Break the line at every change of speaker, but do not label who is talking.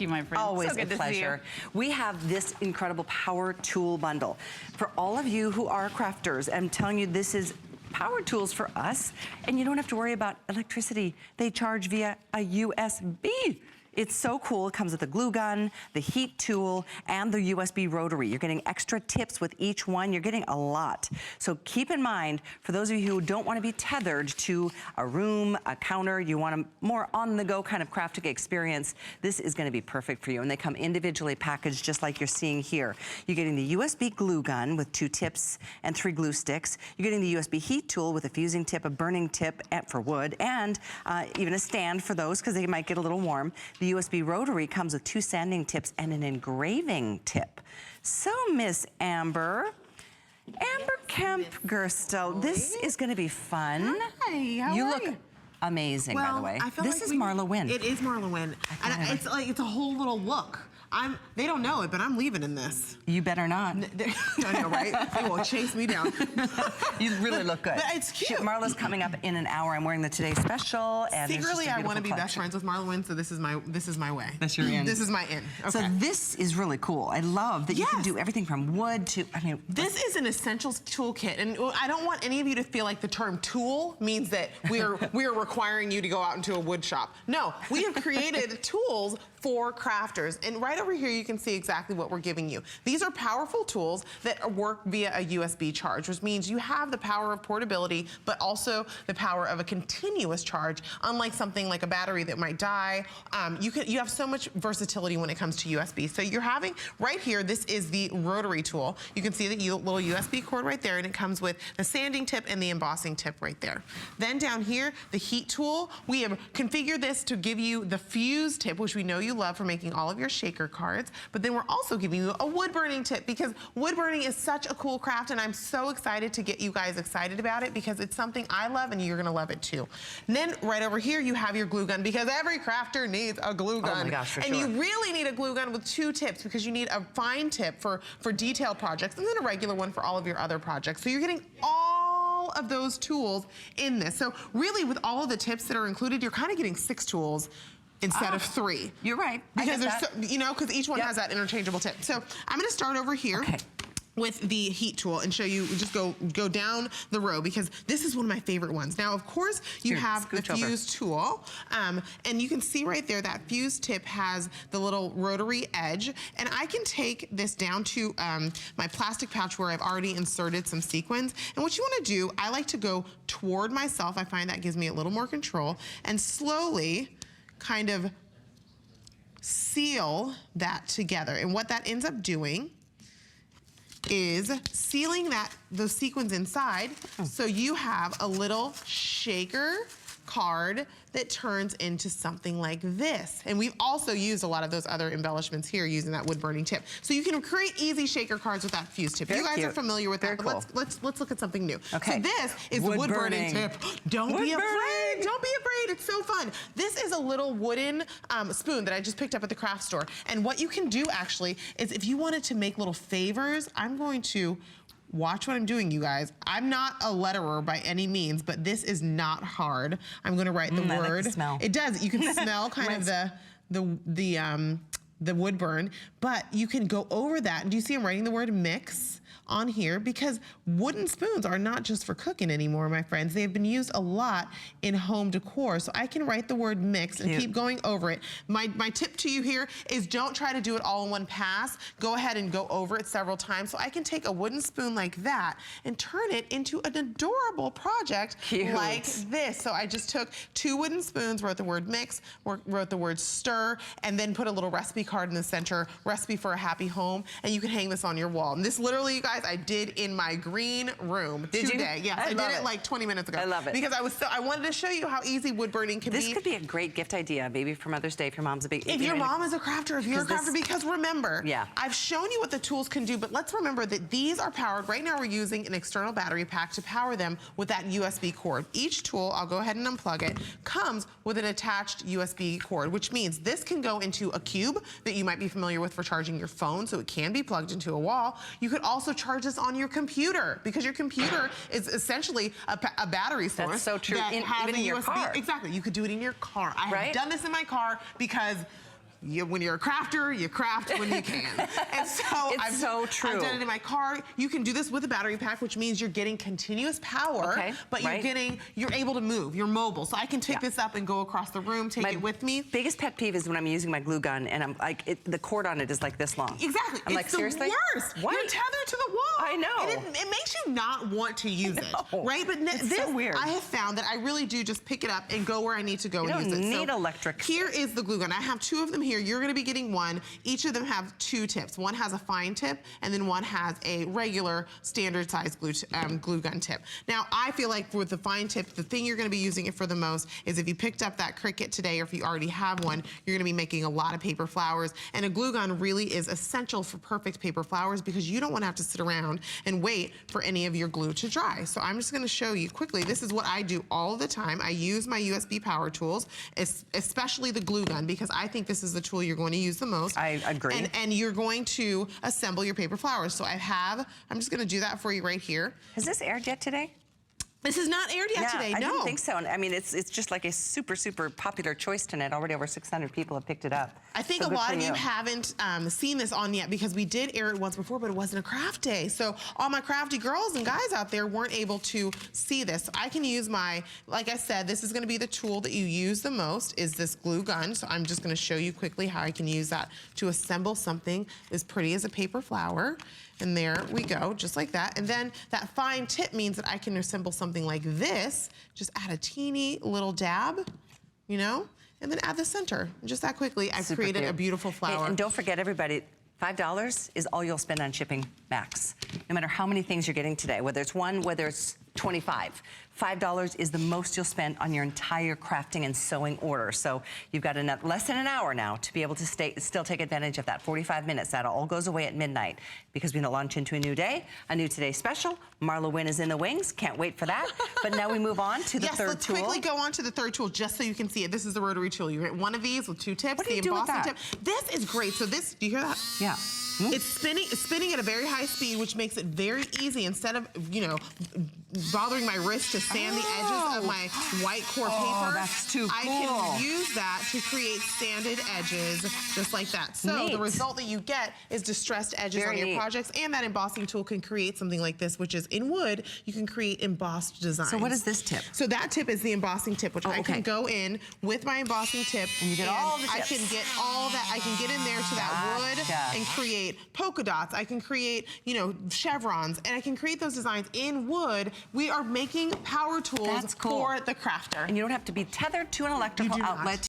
Thank you, my friend.
Always
so good
a pleasure. We have this incredible power tool bundle. For all of you who are crafters, I'm telling you, this is power tools for us, and you don't have to worry about electricity. They charge via a USB. It's so cool. It comes with a glue gun, the heat tool, and the USB rotary. You're getting extra tips with each one. You're getting a lot. So keep in mind, for those of you who don't want to be tethered to a room, a counter, you want a more on-the-go kind of crafting experience, this is going to be perfect for you. And they come individually packaged just like you're seeing here. You're getting the USB glue gun with 2 tips and 3 glue sticks. You're getting the USB heat tool with a fusing tip, a burning tip for wood, and even a stand for those because they might get a little warm. The USB rotary comes with 2 sanding tips and an engraving tip. So, Miss Amber Kemp-Gerstel, this is going to be fun.
Hi, how are you?
You look amazing, by the way.
I feel
this
like
is Marla Wynn.
It is Marla Wynn. And it's like, it's a whole little look. They don't know it, but I'm leaving in this.
You better not.
I know, right? They will chase me down.
You really look good.
But it's cute.
Marla's coming up in an hour. I'm wearing the Today Special. And
secretly, I want to be best friends with Marla Wynn, so this is my way.
That's your in.
This is my in. Okay.
So this is really cool. I love that you can do everything from wood to, I mean.
This is an essentials toolkit, and I don't want any of you to feel like the term tool means that we are requiring you to go out into a wood shop. No, we have created tools for crafters. And right over here, you can see exactly what we're giving you. These are powerful tools that work via a USB charge, which means you have the power of portability, but also the power of a continuous charge, unlike something like a battery that might die. You have so much versatility when it comes to USB. So you're having, right here, this is the rotary tool. You can see the little USB cord right there, and it comes with the sanding tip and the embossing tip right there. Then down here, the heat tool, we have configured this to give you the fuse tip, which we know you love for making all of your shaker cards, but then we're also giving you a wood burning tip because wood burning is such a cool craft, and I'm so excited to get you guys excited about it because it's something I love and you're gonna love it too. And then right over here you have your glue gun because every crafter needs a glue gun.
Oh my gosh, for
and
sure.
you really need a glue gun with 2 tips because you need a fine tip for detailed projects and then a regular one for all of your other projects. So you're getting all of those tools in this. So really with all of the tips that are included, you're kind of getting 6 tools instead of 3.
You're right.
Because there's, you know, because each one has that interchangeable tip. So I'm going to start over here.
Okay.
With the heat tool and show you, just go down the row because this is one of my favorite ones. Now, of course, you have the fuse tool, and you can see right there that fuse tip has the little rotary edge, and I can take this down to my plastic pouch where I've already inserted some sequins. And what you want to do, I like to go toward myself. I find that gives me a little more control, and slowly kind of seal that together. And what that ends up doing is sealing those sequins inside, so you have a little shaker card that turns into something like this. And we've also used a lot of those other embellishments here using that wood burning tip. So you can create easy shaker cards with that fuse tip. You guys are familiar with that, but let's look at something new. Okay. So this is the wood burning tip. Don't be afraid. Don't be afraid. It's so fun. This is a little wooden spoon that I just picked up at the craft store. And what you can do actually is if you wanted to make little favors, I'm going to watch what I'm doing, you guys. I'm not a letterer by any means, but this is not hard. I'm gonna write the word. I like the smell. It does. You can smell kind of the wood burn, but you can go over that. And do you see I'm writing the word mix on here? Because wooden spoons are not just for cooking anymore, my friends. They have been used a lot in home decor. So I can write the word mix and keep going over it. My tip to you here is don't try to do it all in one pass. Go ahead and go over it several times. So I can take a wooden spoon like that and turn it into an adorable project like this. So I just took 2 wooden spoons, wrote the word mix, wrote the word stir, and then put a little recipe card in the center, recipe for a happy home, and you can hang this on your wall. And this literally, you guys, I did in my green room today. Yes, I did it like 20 minutes ago.
I love it.
Because I wanted to show you how easy wood burning can be.
This could be a great gift idea, maybe for Mother's Day if your mom's a big...
If your mom is a crafter, if you're a crafter, because remember, I've shown you what the tools can do, but let's remember that these are powered. Right now we're using an external battery pack to power them with that USB cord. Each tool, I'll go ahead and unplug it, comes with an attached USB cord, which means this can go into a cube that you might be familiar with for charging your phone, so it can be plugged into a wall. You could also charge this on your computer because your computer is essentially a battery source.
That's so true.
That has
even in your
USB.
car.
Exactly. You could do it in your car. I have done this in my car because when you're a crafter, you craft when you can. And so
It's so true.
I've done it in my car. You can do this with a battery pack, which means you're getting continuous power, but you're able to move. You're mobile. So I can pick this up and go across the room, take it with me.
Biggest pet peeve is when I'm using my glue gun and I'm like, the cord on it is like this long.
Exactly.
I'm like, seriously?
The worst.
What?
You're tethered to the wall.
I know.
And it makes you not want to use it, right? But
it's so weird.
I have found that I really do just pick it up and go where I need to go and use it.
You don't need electric.
Here is the glue gun. I have 2 of them here. You're going to be getting one. Each of them have 2 tips. One has a fine tip, and then one has a regular standard size glue gun tip. Now, I feel like with the fine tip, the thing you're going to be using it for the most is if you picked up that Cricut today, or if you already have one, you're going to be making a lot of paper flowers. And a glue gun really is essential for perfect paper flowers because you don't want to have to sit around and wait for any of your glue to dry. So I'm just going to show you quickly. This is what I do all the time. I use my USB power tools, especially the glue gun, because I think this is the tool you're going to use the most.
I agree.
And you're going to assemble your paper flowers. So I'm just going to do that for you right here.
Has this aired yet today?
This is not aired yet today, no.
I didn't think so. I mean, it's just like a super, super popular choice tonight. Already over 600 people have picked it up.
I think a lot of you haven't seen this on yet because we did air it once before, but it wasn't a craft day. So all my crafty girls and guys out there weren't able to see this. I can use like I said, this is gonna be the tool that you use the most, is this glue gun. So I'm just gonna show you quickly how I can use that to assemble something as pretty as a paper flower. And there we go, just like that. And then that fine tip means that I can assemble something like this, just add a teeny little dab, you know, and then add the center. Just that quickly, I've created a beautiful flower.
Hey, and don't forget, everybody, $5 is all you'll spend on shipping max. No matter how many things you're getting today, whether it's 1, whether it's 25. $5 is the most you'll spend on your entire crafting and sewing order. So you've got less than an hour now to be able to still take advantage of that 45 minutes. That all goes away at midnight because we're going to launch into a new day, a new Today Special. Marla Wynn is in the wings. Can't wait for that. But now we move on to the third tool.
Let's quickly go on to the third tool just so you can see it. This is the Rotary tool. You get one of these with 2 tips.
What do you do with that?
This is great. So this, do you hear that?
Yeah.
It's spinning at a very high speed, which makes it very easy. Instead of, you know, bothering my wrist to sand the edges of my white core paper,
that's too cool.
I can use that to create sanded edges just like that. So the result that you get is distressed edges on your projects, and that embossing tool can create something like this, which is in wood, you can create embossed designs.
So what is this tip?
So that tip is the embossing tip, which I can go in with my embossing tip,
and you get all the tips.
I can get all that. I can get in there to that wood and create polka dots. I can create, you know, chevrons, and I can create those designs in wood. We are making power tools for the crafter.
And you don't have to be tethered to an electrical outlet.